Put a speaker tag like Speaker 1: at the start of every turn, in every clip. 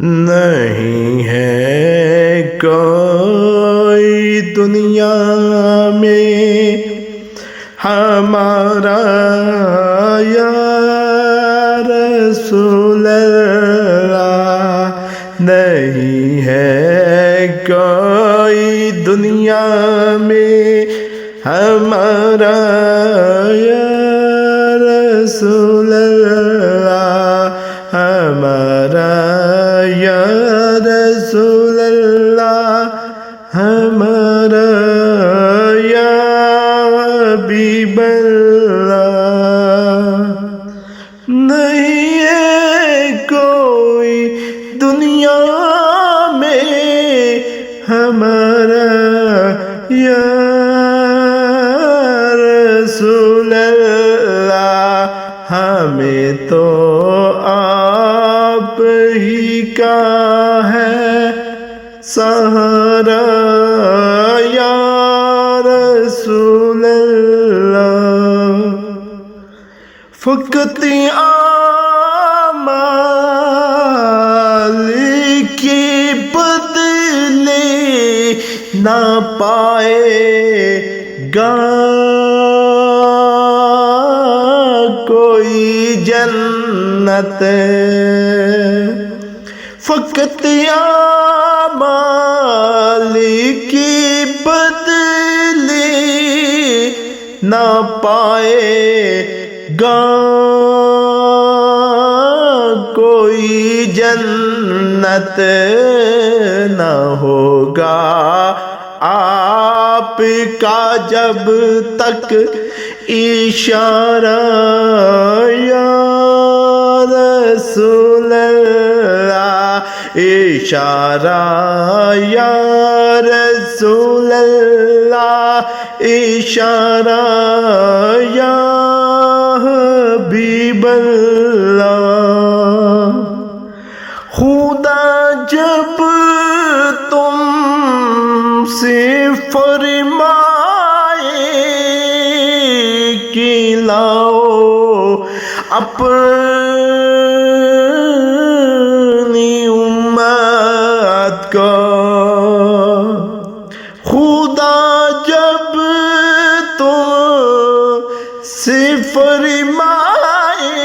Speaker 1: نہیں ہے کوئی دنیا میں ہمارا یا رسول اللہ، نہیں ہے کوئی دنیا میں ہمارا یا رسول اللہ، ہمارا یا رسول اللہ، ہمارا یا حبیب اللہ۔ نہیں ہے کوئی دنیا میں ہمارا یا رسول اللہ، ہمیں تو آپ ہی کا ہے سہارا یا رسول اللہ۔ فقط اعمال کے بدلے نہ پائے گا کوئی جنت، فقط اعمال کے بدلے نہ پائے گا کوئی جنت، نہ ہوگا آپ کا جب تک اشارہ یا رسول اللہ، اشارہ یا رسول اللہ، اشارہ یا حبیب اللہ۔ خدا جب تم سے فرمائے کہ لاؤ اپنی امت کو، خدا جب تم سے فرمائے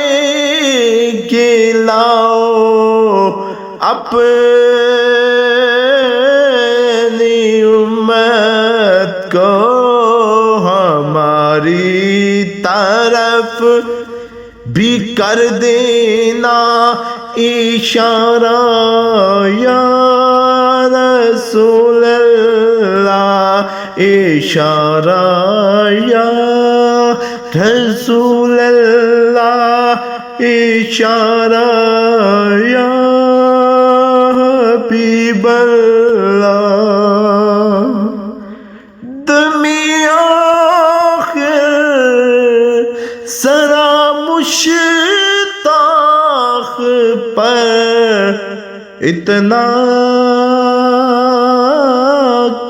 Speaker 1: کہ لاؤ اپنی امت کو ہماری طرف بھی کر دینا اشارہ یا رسول اللہ، اشارہ یا رسول اللہ، اشارہ یا حبیب اللہ۔ دمی آخر سرا مشتاق پر اتنا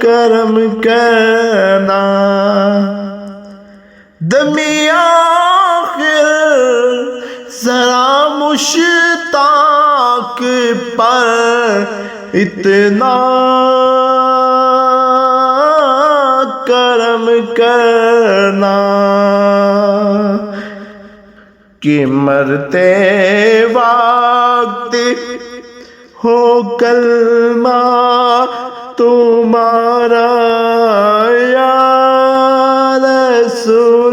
Speaker 1: کرم کرنا، دمی آخر ذرا مشتاق پر اتنا کرم کرنا کہ مرتے وقت ہو کلمہ تمہارا یا رسول